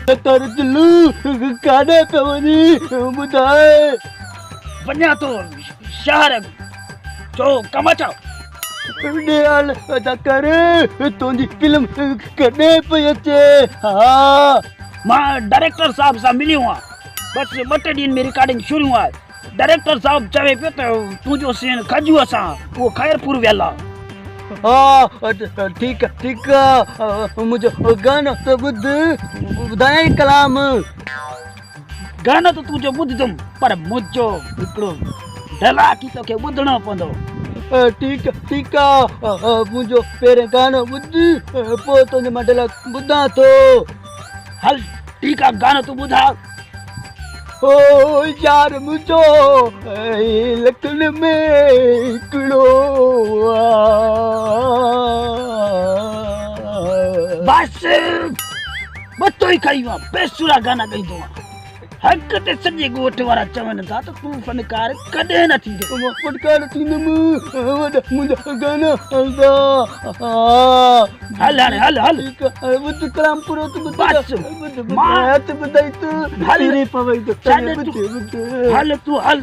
तारो दिलू काॾे पियो वञी ॿुधाए वञा थो शहर चो कम अचां ॾियाल अदा कर तुंहिंजी फिल्म कॾहिं पई अचे हा मां डायरेक्टर साहब सां मिलियो आहियां बसि 2 टे ॾींहंनि में रिकॉर्डिंग शुरू आहे डायरेक्टर साहब चवे पियो त तुंहिंजो सीन खजूअ सां उहो ख़ैरपुर वियल आहे हा ठीकु आहे मुंहिंजो गानो त ॿुधाई कलाम गानो त तुंहिंजो ॿुधंदुमि पर मुंहिंजो हिकिड़ो ढलाकी तोखे ॿुधणो पवंदो ठीकु आहे मुंहिंजो पहिरें गानो ॿुध पोइ तुंहिंजो मां ढलाक ॿुधां थो हल ठीकु आहे गानो तूं ॿुधा ओ यार मुंहिंजो लखन में हिकिड़ो बस मथो ई खई आहे बेसुरा गाना ॻाईंदो आहे हक़ ते सॼे ॻोठ वारा चवनि था त तूं फनकार कॾहिं न थींदो फनकार थींदुमि मुंहिंजा गाना हलंदा हल हाणे हल हल ठीकु आहे ॿुध कलाम पूरो तूं बस मां हथ ॿुधाई तूं हल पवई हल तूं हल